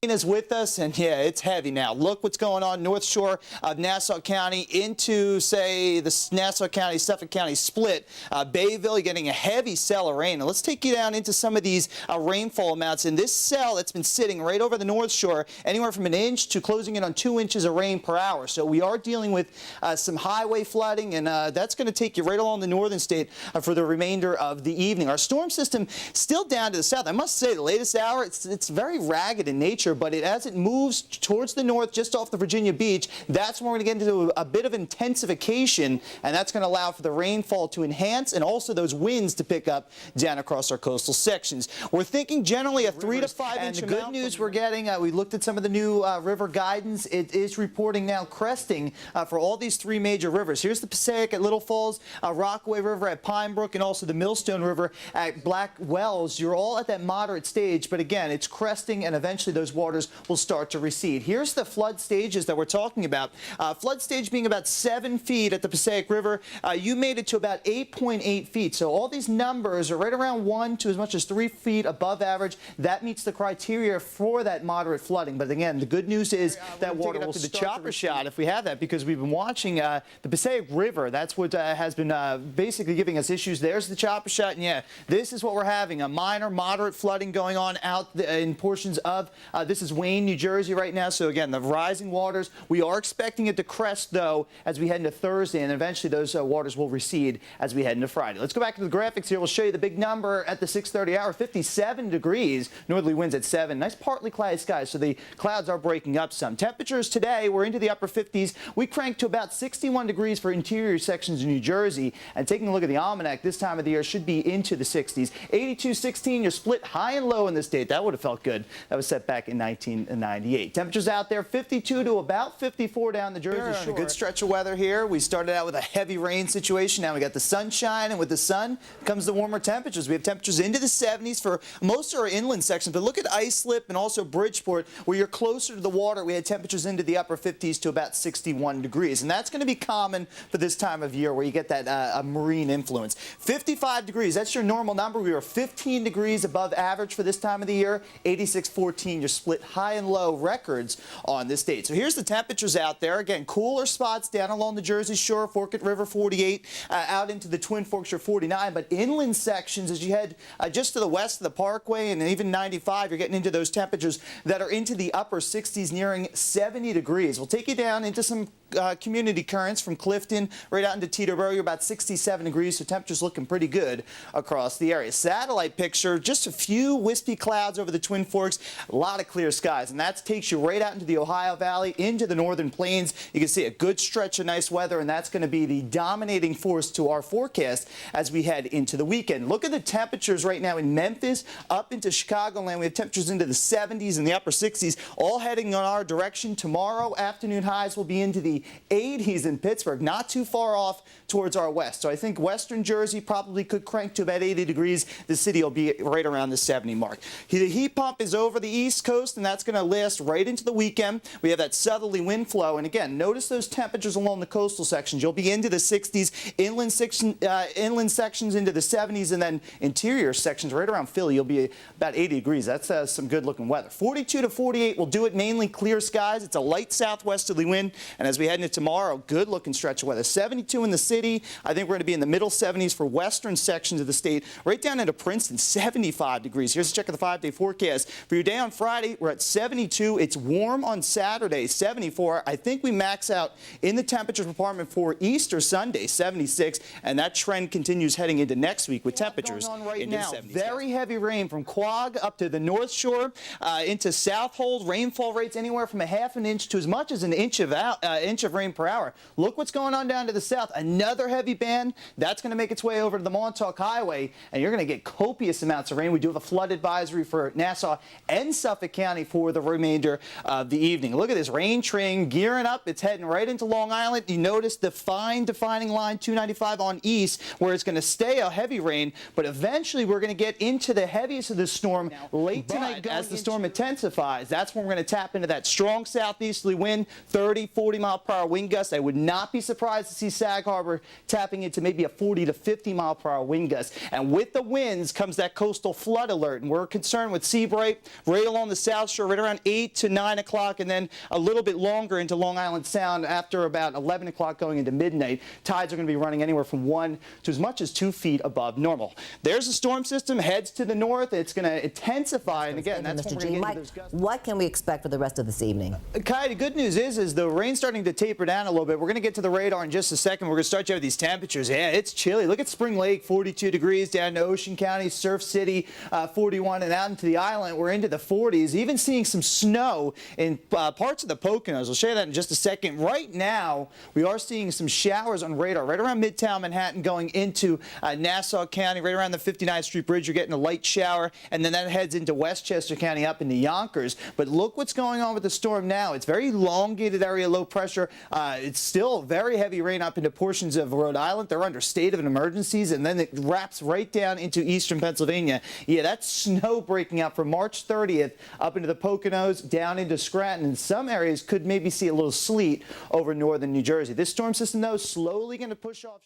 Is with us, and yeah, it's heavy now. Look what's going on north shore of Nassau County into, say, the Nassau County, Suffolk County split. Bayville, you're getting a heavy cell of rain. Now, let's take you down into some of these rainfall amounts. In this cell, it's been sitting right over the north shore, anywhere from an inch to closing in on 2 inches of rain per hour. So we are dealing with some highway flooding, and that's going to take you right along the northern state for the remainder of the evening. Our storm system still down to the south. I must say, the latest hour, it's very ragged in nature, but as it moves towards the north, just off the Virginia beach, that's when we're going to get into a bit of intensification, and that's going to allow for the rainfall to enhance and also those winds to pick up down across our coastal sections. We're thinking generally a 3 to 5 inch. And the good news we're getting, we looked at some of the new river guidance. It is reporting now cresting for all these 3 major rivers. Here's the Passaic at Little Falls, Rockaway River at Pine Brook, and also the Millstone River at Black Wells. You're all at that moderate stage, but again, it's cresting, and eventually those waters will start to recede. Here's the flood stages that we're talking about. Flood stage being about 7 feet at the Passaic River. You made it to about 8.8 feet. So all these numbers are right around 1 to as much as 3 feet above average. That meets the criteria for that moderate flooding. But again, the good news is that water will start to the chopper shot if we have that, because we've been watching the Passaic River. That's what has been basically giving us issues. There's the chopper shot, and yeah, this is what we're having, a minor, moderate flooding going on out in portions of, this is Wayne, New Jersey right now. So again, the rising waters, we are expecting it to crest though as we head into Thursday, and eventually those waters will recede as we head into Friday. Let's go back to the graphics here. We'll show you the big number at the 6:30 hour, 57 degrees, northerly winds at 7. Nice partly cloudy skies, so the clouds are breaking up some. Temperatures today, we're into the upper 50s. We cranked to about 61 degrees for interior sections of New Jersey, and taking a look at the almanac, this time of the year should be into the 60s. 82-16, you're split high and low in the state. That would have felt good. That was set back in 1998. Temperatures out there 52 to about 54 down the Jersey Shore. A good stretch of weather here. We started out with a heavy rain situation. Now we got the sunshine, and with the sun comes the warmer temperatures. We have temperatures into the 70s for most of our inland sections, but look at Islip and also Bridgeport, where you're closer to the water. We had temperatures into the upper 50s to about 61 degrees, and that's going to be common for this time of year where you get that marine influence. 55 degrees, that's your normal number. We are 15 degrees above average for this time of the year. 86-14, your split high and low records on this date. So here's the temperatures out there. Again, cooler spots down along the Jersey Shore, Forked River 48, out into the Twin Forks are 49, but inland sections, as you head just to the west of the Parkway and even 95, you're getting into those temperatures that are into the upper 60s, nearing 70 degrees. We'll take you down into some community currents from Clifton right out into Teterboro. You're about 67 degrees, so temperatures looking pretty good across the area. Satellite picture, just a few wispy clouds over the Twin Forks, a lot of clear skies, and that takes you right out into the Ohio Valley, into the northern plains. You can see a good stretch of nice weather, and that's going to be the dominating force to our forecast as we head into the weekend. Look at the temperatures right now in Memphis, up into Chicagoland. We have temperatures into the 70s and the upper 60s, all heading on our direction. Tomorrow, afternoon highs will be into the 80s in Pittsburgh, not too far off towards our west. So I think western Jersey probably could crank to about 80 degrees. The city will be right around the 70 mark. The heat pump is over the east coast, and that's going to last right into the weekend. We have that southerly wind flow, and again, notice those temperatures along the coastal sections. You'll be into the 60s, inland sections into the 70s, and then interior sections right around Philly, you'll be about 80 degrees. That's some good looking weather. 42 to 48 will do it, mainly clear skies. It's a light southwesterly wind, and as we head into tomorrow, good looking stretch of weather. 72 in the city. I think we're going to be in the middle 70s for western sections of the state, right down into Princeton, 75 degrees. Here's a check of the 5-day forecast. For your day on Friday, we're at 72. It's warm on Saturday, 74. I think we max out in the temperature department for Easter Sunday, 76, and that trend continues heading into next week with temperatures into the 70s. Very heavy rain from Quogue up to the North Shore, into Southold. Rainfall rates anywhere from a half an inch to as much as an inch of rain per hour. Look what's going on down to the south. Another heavy band that's going to make its way over to the Montauk Highway, and you're going to get copious amounts of rain. We do have a flood advisory for Nassau and Suffolk County for the remainder of the evening. Look at this rain train gearing up. It's heading right into Long Island. You notice the fine defining line 295 on east, where it's going to stay a heavy rain, but eventually we're going to get into the heaviest of the storm late tonight. As the storm intensifies, that's when we're going to tap into that strong southeasterly wind, 30, 40 mile mile-per-hour wind gusts. I would not be surprised to see Sag Harbor tapping into maybe a 40 to 50 mile-per-hour wind gust. And with the winds comes that coastal flood alert, and we're concerned with Seabright right along the South Shore, right around 8 to 9 o'clock, and then a little bit longer into Long Island Sound after about 11 o'clock going into midnight. Tides are going to be running anywhere from 1 to as much as 2 feet above normal. There's a storm system, heads to the north. It's going to intensify, and again, that's when we're going to get into those gusts. What can we expect for the rest of this evening? Kai, the good news is the rain's starting to taper down a little bit. We're going to get to the radar in just a second. We're going to start you with these temperatures. Yeah, it's chilly. Look at Spring Lake, 42 degrees, down to Ocean County, Surf City, 41, and out into the island, we're into the 40s. Even seeing some snow in parts of the Poconos. I'll show you that in just a second. Right now, we are seeing some showers on radar right around Midtown Manhattan going into Nassau County, right around the 59th Street Bridge. You're getting a light shower, and then that heads into Westchester County up into Yonkers. But look what's going on with the storm now. It's very elongated area, low pressure. It's still very heavy rain up into portions of Rhode Island. They're under state of emergencies, and then it wraps right down into eastern Pennsylvania. Yeah, that's snow breaking out from March 30th up into the Poconos, down into Scranton. And some areas could maybe see a little sleet over northern New Jersey. This storm system, though, slowly going to push off.